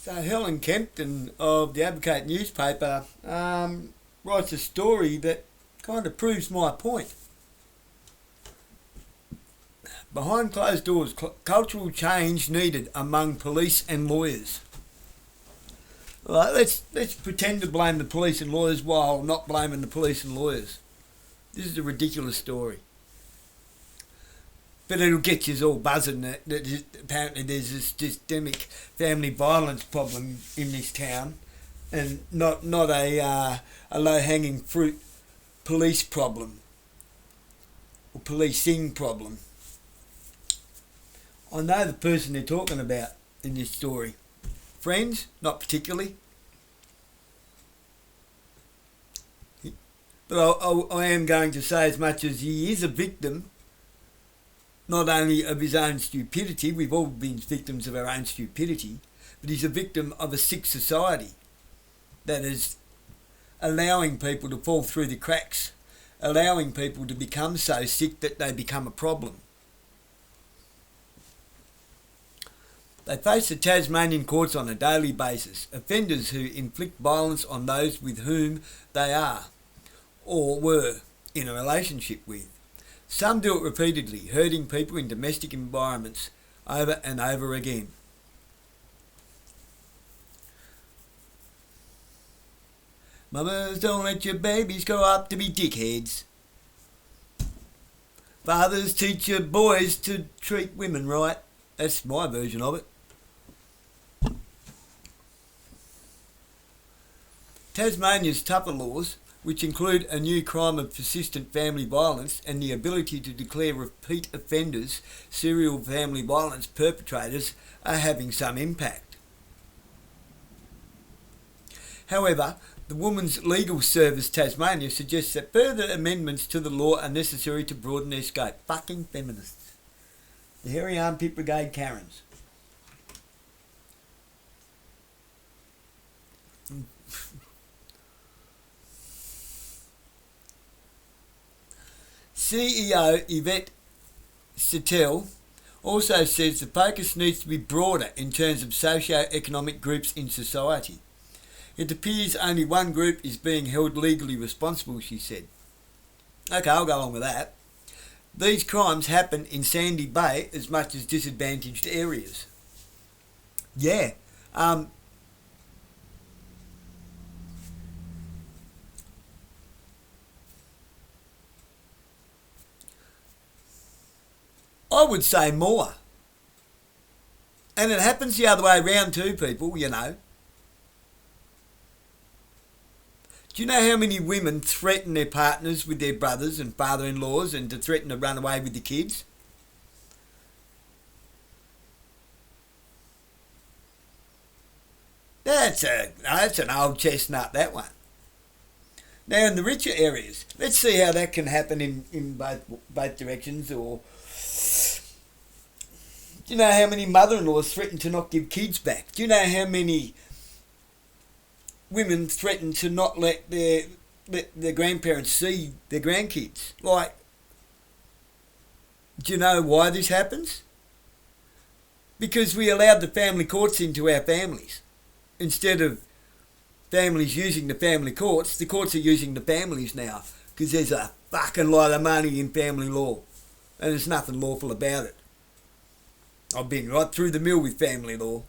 So Helen Kempton of the Advocate newspaper writes a story that kind of proves my point. Behind closed doors, cultural change needed among police and lawyers. Right, let's pretend to blame the police and lawyers while not blaming the police and lawyers. This is a ridiculous story. But it'll get you all buzzing that apparently there's this systemic family violence problem in this town, and not a low-hanging fruit police problem or policing problem. I know the person they're talking about in this story. Friends, not particularly. But I am going to say, as much as he is a victim, not only of his own stupidity, we've all been victims of our own stupidity, but he's a victim of a sick society that is allowing people to fall through the cracks, allowing people to become so sick that they become a problem. They face the Tasmanian courts on a daily basis, offenders who inflict violence on those with whom they are or were in a relationship with. Some do it repeatedly, hurting people in domestic environments over and over again. Mamas, don't let your babies grow up to be dickheads. Fathers, teach your boys to treat women right. That's my version of it. Tasmania's tougher laws, which include a new crime of persistent family violence and the ability to declare repeat offenders serial family violence perpetrators, are having some impact. However, the Women's Legal Service Tasmania suggests that further amendments to the law are necessary to broaden their scope. Fucking feminists. The Hairy Armpit Brigade Karens. CEO Yvette Settle also says the focus needs to be broader in terms of socio-economic groups in society. It appears only one group is being held legally responsible, she said. Okay, I'll go along with that. These crimes happen in Sandy Bay as much as disadvantaged areas. Yeah. I would say more. And it happens the other way around too, people, you know. Do you know how many women threaten their partners with their brothers and father-in-laws and to threaten to run away with the kids? That's an old chestnut, that one. Now in the richer areas, let's see how that can happen in both directions. Or do you know how many mother-in-laws threaten to not give kids back? Do you know how many women threaten to not let their grandparents see their grandkids? Like, do you know why this happens? Because we allowed the family courts into our families. Instead of families using the family courts, the courts are using the families now, because there's a fucking lot of money in family law and there's nothing lawful about it. I've been right through the mill with family law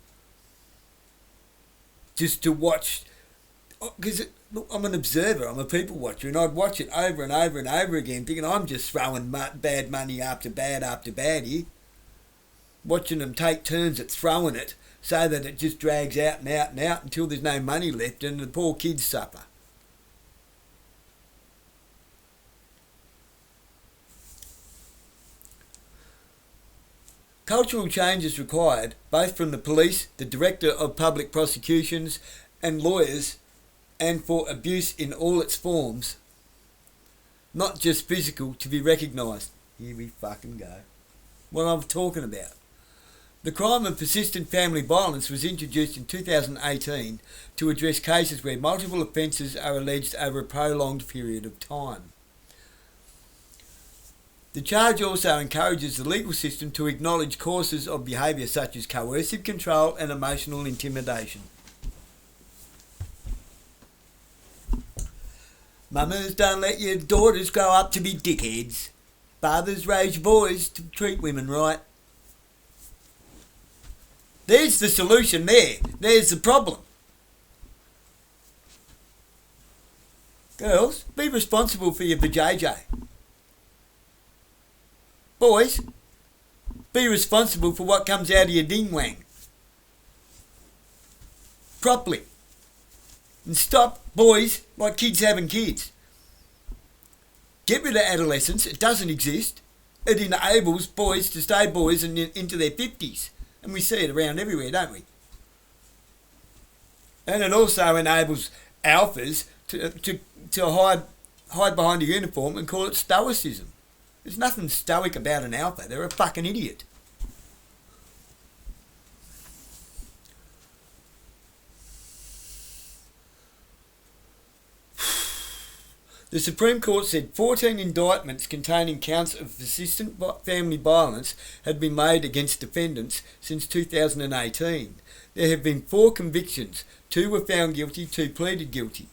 just to watch, because look, I'm an observer, I'm a people watcher, and I'd watch it over and over and over again thinking I'm just throwing bad money after bad here, watching them take turns at throwing it so that it just drags out and out and out until there's no money left and the poor kids suffer. Cultural change is required, both from the police, the Director of Public Prosecutions and lawyers, and for abuse in all its forms, not just physical, to be recognised. Here we fucking go. What I'm talking about. The crime of persistent family violence was introduced in 2018 to address cases where multiple offences are alleged over a prolonged period of time. The charge also encourages the legal system to acknowledge causes of behaviour such as coercive control and emotional intimidation. Mamas, don't let your daughters grow up to be dickheads. Fathers, raise your boys to treat women right. There's the solution there. There's the problem. Girls, be responsible for your vajayjay. Boys, be responsible for what comes out of your ding-wang. Properly. And stop boys like kids having kids. Get rid of adolescence. It doesn't exist. It enables boys to stay boys and into their 50s. And we see it around everywhere, don't we? And it also enables alphas to hide behind a uniform and call it stoicism. There's nothing stoic about an alpha. They're a fucking idiot. The Supreme Court said 14 indictments containing counts of persistent family violence had been made against defendants since 2018. There have been 4 convictions. 2 were found guilty, 2 pleaded guilty.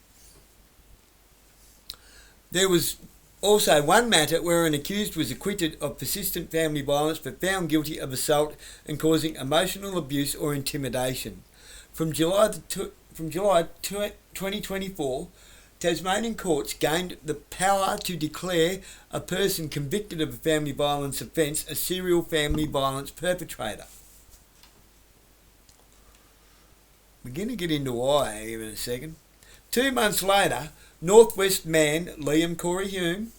There was also one matter where an accused was acquitted of persistent family violence but found guilty of assault and causing emotional abuse or intimidation. From July 2024, Tasmanian courts gained the power to declare a person convicted of a family violence offence a serial family violence perpetrator. We're going to get into why here in a second. 2 months later, Northwest man Liam Corey Hume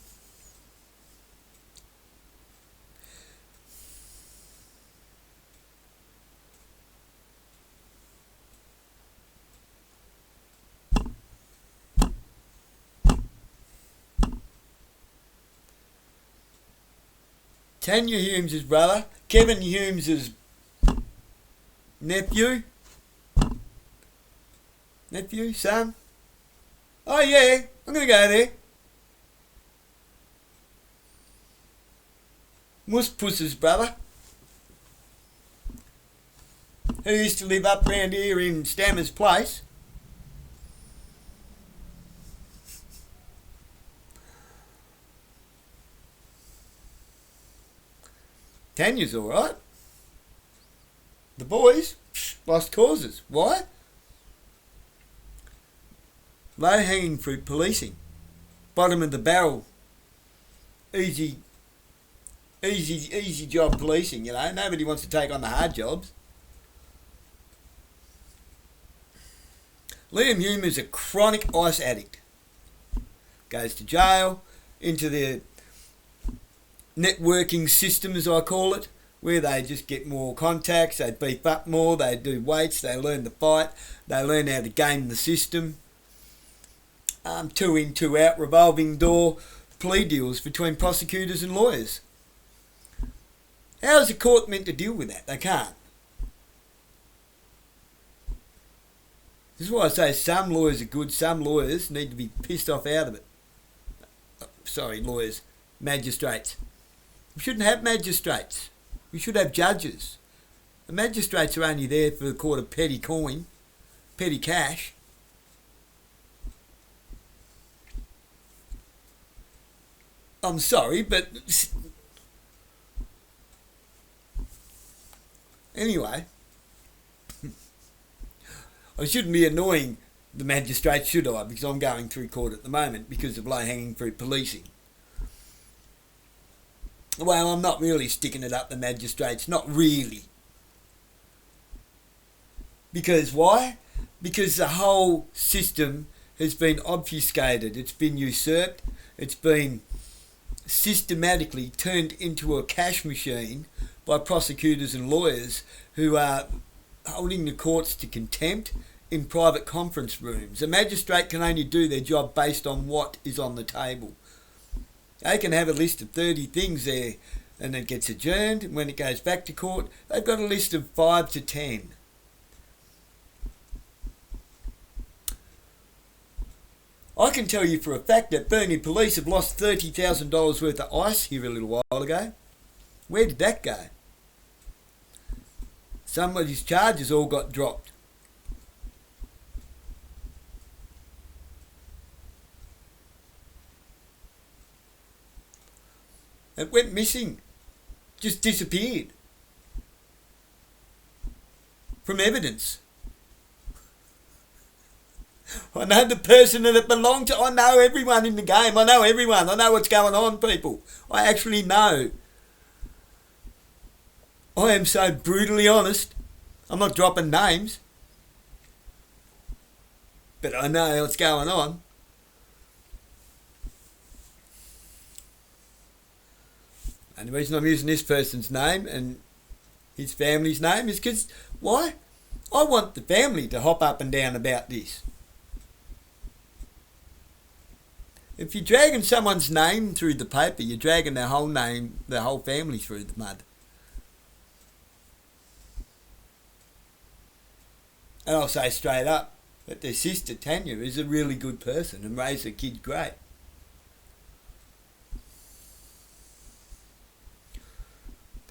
Tanya Humes' brother, Kevin Humes' nephew, son. Oh yeah, I'm going to go there. Muspuss's brother, who used to live up round here in Stammer's Place. Tanya's alright. The boys, lost causes. Why? Low-hanging fruit policing. Bottom of the barrel. Easy job policing, you know. Nobody wants to take on the hard jobs. Liam Hume is a chronic ice addict. Goes to jail, into the networking system, as I call it, where they just get more contacts, they beef up more, they do weights, they learn to fight, they learn how to game the system. 2 in, 2 out, revolving door plea deals between prosecutors and lawyers. How is the court meant to deal with that? They can't. This is why I say some lawyers are good, some lawyers need to be pissed off out of it. Sorry, lawyers, magistrates. We shouldn't have magistrates. We should have judges. The magistrates are only there for the court of petty coin, petty cash. I'm sorry, but anyway, I shouldn't be annoying the magistrates, should I? Because I'm going through court at the moment because of low-hanging fruit policing. Well, I'm not really sticking it up the magistrates, not really. Because why? Because the whole system has been obfuscated, it's been usurped, it's been systematically turned into a cash machine by prosecutors and lawyers who are holding the courts to contempt in private conference rooms. A magistrate can only do their job based on what is on the table. They can have a list of 30 things there and it gets adjourned. When it goes back to court, they've got a list of 5 to 10. I can tell you for a fact that Burnie police have lost $30,000 worth of ice here a little while ago. Where did that go? Somebody's charges all got dropped. It went missing. Just disappeared. From evidence. I know the person that it belonged to. I know everyone in the game. I know everyone. I know what's going on, people. I actually know. I am so brutally honest. I'm not dropping names. But I know what's going on. And the reason I'm using this person's name and his family's name is because, why? I want the family to hop up and down about this. If you're dragging someone's name through the paper, you're dragging their whole name, their whole family through the mud. And I'll say straight up that their sister, Tanya, is a really good person and raised her kids great.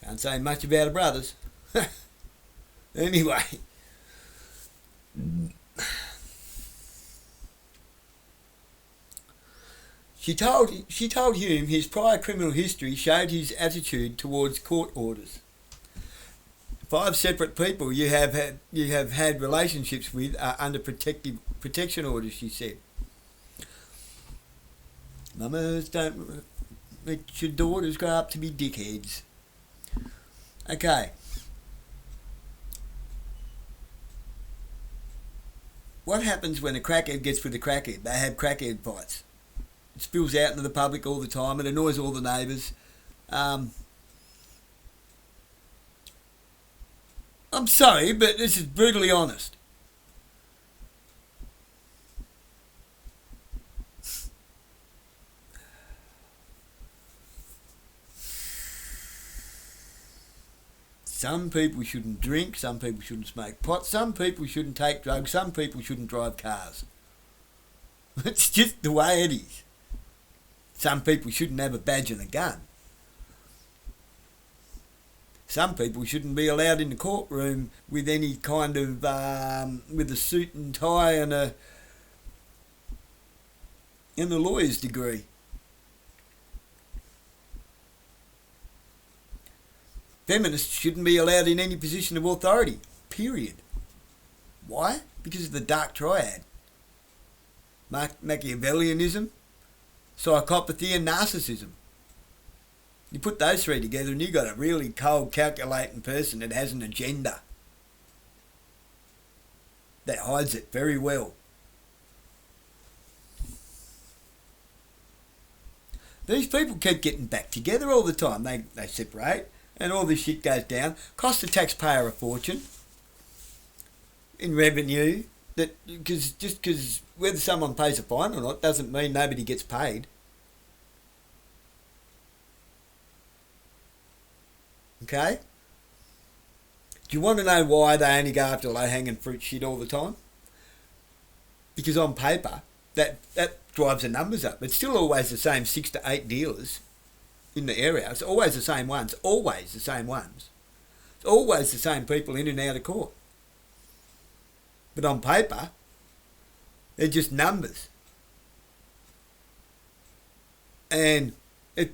Can't say much about her brothers. Anyway. She told Hume his prior criminal history showed his attitude towards court orders. 5 separate people you have had relationships with are under protection orders, she said. Mamas, don't let your daughters grow up to be dickheads. Okay. What happens when a crackhead gets with a crackhead? They have crackhead fights. It spills out into the public all the time. It annoys all the neighbours. I'm sorry, but this is brutally honest. Some people shouldn't drink, some people shouldn't smoke pot, some people shouldn't take drugs, some people shouldn't drive cars. It's just the way it is. Some people shouldn't have a badge and a gun. Some people shouldn't be allowed in the courtroom with any kind of, with a suit and tie and a lawyer's degree. Feminists shouldn't be allowed in any position of authority, period. Why? Because of the dark triad. Machiavellianism, psychopathy and narcissism. You put those 3 together and you've got a really cold, calculating person that has an agenda. That hides it very well. These people keep getting back together all the time. They separate. And all this shit goes down, costs the taxpayer a fortune in revenue. Just because whether someone pays a fine or not doesn't mean nobody gets paid. Okay? Do you want to know why they only go after low-hanging fruit shit all the time? Because on paper, that drives the numbers up. It's still always the same 6 to 8 dealers in the area. It's always the same ones. Always the same ones. It's always the same people in and out of court. But on paper, they're just numbers. And if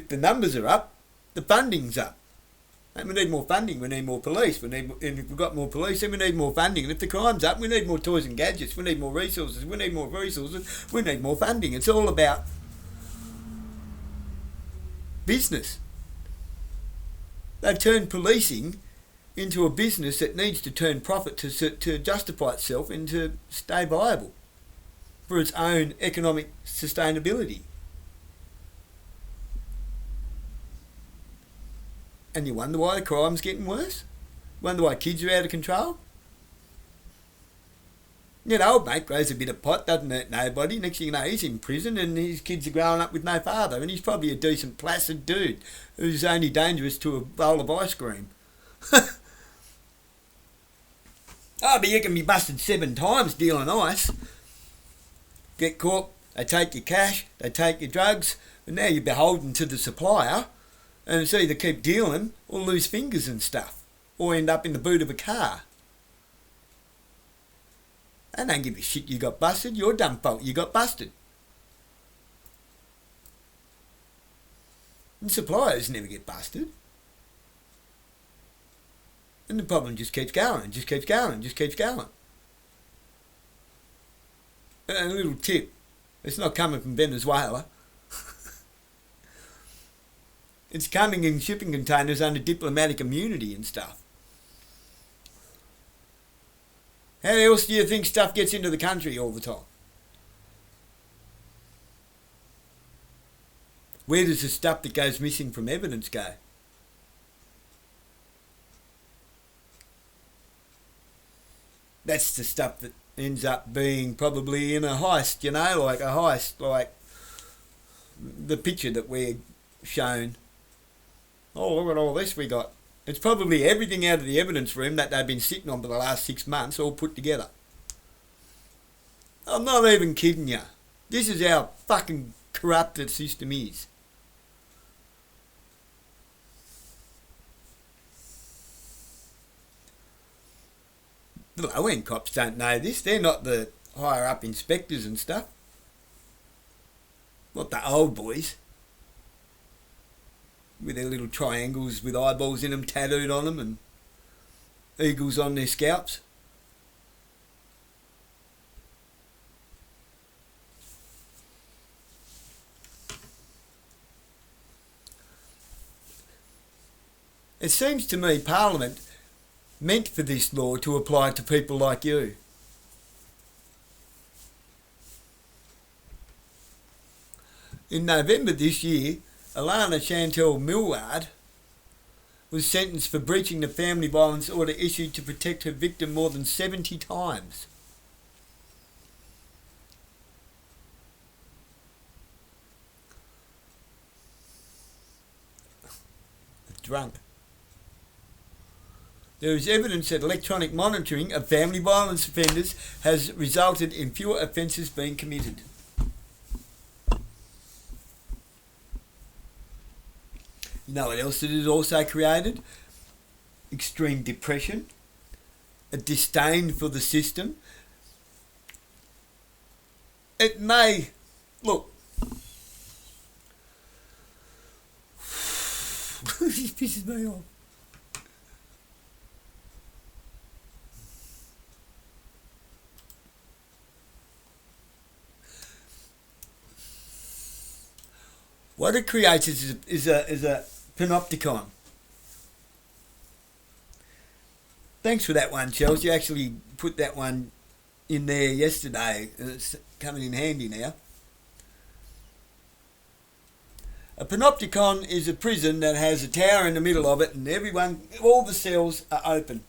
the numbers are up, the funding's up. And we need more funding, we need more police. And if we've got more police, then we need more funding. And if the crime's up, we need more toys and gadgets. We need more resources. We need more resources. We need more funding. It's all about business. They've turned policing into a business that needs to turn profit to justify itself and to stay viable for its own economic sustainability. And you wonder why the crime's getting worse? Wonder why kids are out of control? You know, old mate grows a bit of pot, doesn't hurt nobody. Next thing you know, he's in prison and his kids are growing up with no father. And he's probably a decent, placid dude who's only dangerous to a bowl of ice cream. Oh, but you can be busted 7 times dealing ice. Get caught They take your cash, they take your drugs, and now you're beholden to the supplier, and it's either keep dealing or lose fingers and stuff, or end up in the boot of a car. They don't give a shit you got busted, your dumb fault you got busted. And suppliers never get busted. And the problem just keeps going, and just keeps going, and just keeps going. And a little tip, it's not coming from Venezuela. It's coming in shipping containers under diplomatic immunity and stuff. How else do you think stuff gets into the country all the time? Where does the stuff that goes missing from evidence go? That's the stuff that ends up being probably in a heist, you know, like a heist, like the picture that we're shown. Oh, look at all this we got. It's probably everything out of the evidence room that they've been sitting on for the last 6 months all put together. I'm not even kidding you. This is how fucking corrupt the system is. The low-end cops don't know this. They're not the higher-up inspectors and stuff. Not the old boys with their little triangles with eyeballs in them tattooed on them and eagles on their scalps. It seems to me Parliament meant for this law to apply to people like you. In November this year, Alana Chantel Millard was sentenced for breaching the family violence order issued to protect her victim more than 70 times. Drunk. There is evidence that electronic monitoring of family violence offenders has resulted in fewer offences being committed. You know what else it has also created? Extreme depression, a disdain for the system. It may, look, this pisses me off. What it creates is a panopticon. Thanks for that one, Chelsea. You actually put that one in there yesterday. It's coming in handy now. A panopticon is a prison that has a tower in the middle of it, and all the cells are open.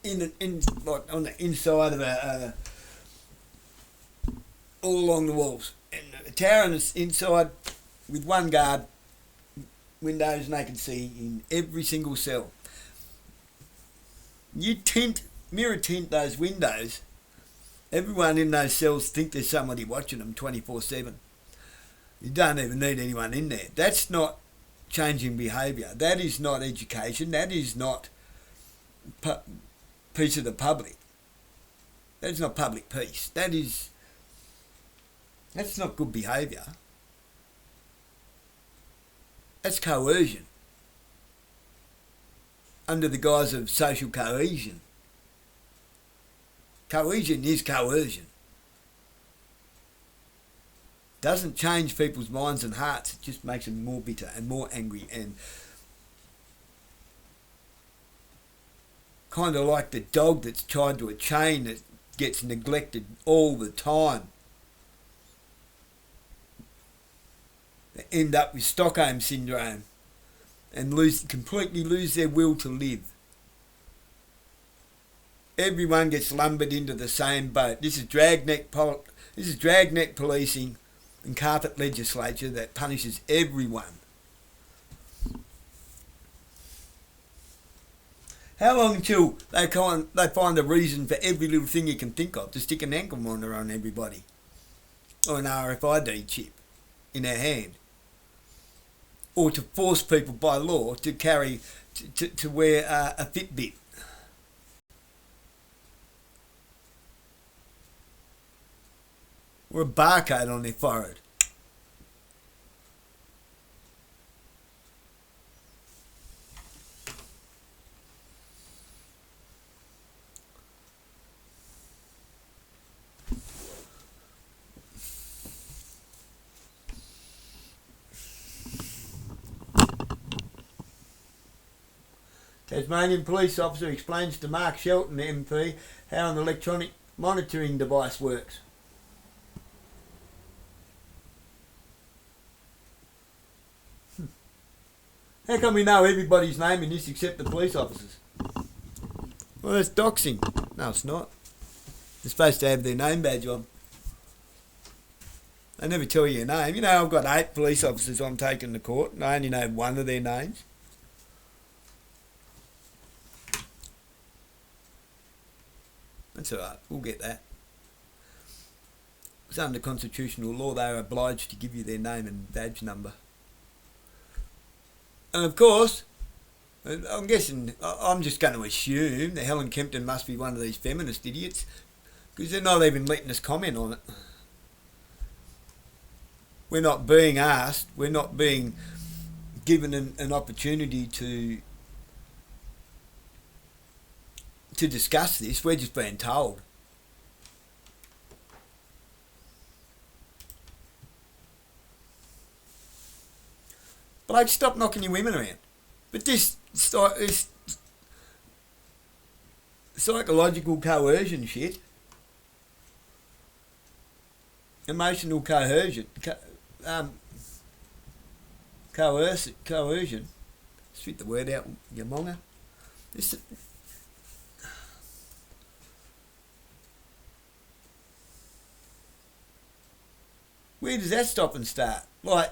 Like on the inside of all along the walls, and a tower on the inside with one guard, windows, and they can see in every single cell. You mirror tint those windows. Everyone in those cells think there's somebody watching them 24/7. You don't even need anyone in there. That's not changing behaviour. That is not education. That is not peace of the public. That is not public peace. That's not good behaviour. That's coercion. Under the guise of social cohesion. Cohesion is coercion. Doesn't change people's minds and hearts. It just makes them more bitter and more angry, and kind of like the dog that's tied to a chain that gets neglected all the time. They end up with Stockholm syndrome and completely lose their will to live. Everyone gets lumbered into the same boat. This is dragnet policing and carpet legislature that punishes everyone. How long until they find a reason for every little thing you can think of to stick an ankle monitor on everybody? or an RFID chip in our hand, or to force people by law to carry to wear a Fitbit. Or a barcode on their forehead. Tasmanian police officer explains to Mark Shelton MP how an electronic monitoring device works. How come we know everybody's name in this except the police officers? Well, that's doxing. No, it's not. They're supposed to have their name badge on. They never tell you your name. You know, I've got 8 police officers I'm taking to court and I only know one of their names. That's alright, we'll get that. It's under constitutional law, they are obliged to give you their name and badge number. And of course, I'm guessing, I'm just going to assume that Helen Kempton must be one of these feminist idiots, because they're not even letting us comment on it. We're not being asked, we're not being given an opportunity to discuss this, we're just being told. Blokes, stop knocking your women around. But this psychological coercion shit, emotional coercion, coercion, spit the word out, you monger. Where does that stop and start? Like,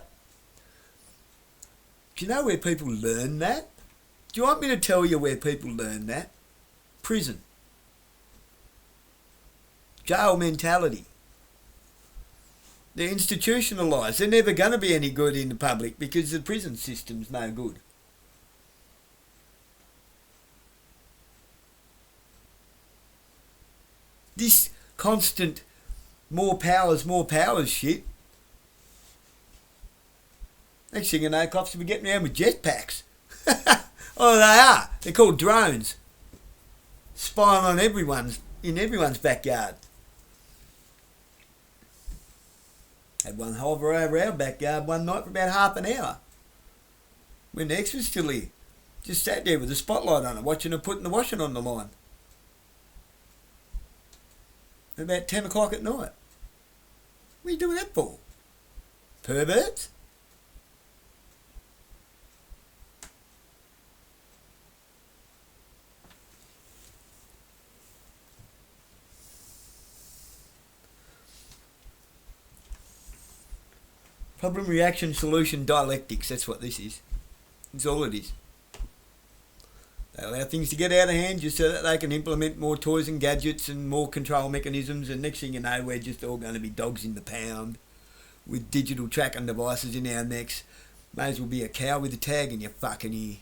do you know where people learn that? Do you want me to tell you where people learn that? Prison. Jail mentality. They're institutionalised. They're never going to be any good in the public because the prison system's no good. This constant more powers shit. Next thing you know, cops will be getting around with jetpacks. Oh, they are. They're called drones. Spying on in everyone's backyard. Had one hover over our backyard one night for about half an hour. When the ex was still here. Just sat there with a spotlight on her, watching her putting the washing on the line. About 10 o'clock at night. What are you doing that for? Perverts? Problem, reaction, solution, dialectics. That's what this is. That's all it is. They allow things to get out of hand just so that they can implement more toys and gadgets and more control mechanisms, and next thing you know, we're just all going to be dogs in the pound with digital tracking devices in our necks. May as well be a cow with a tag in your fucking ear.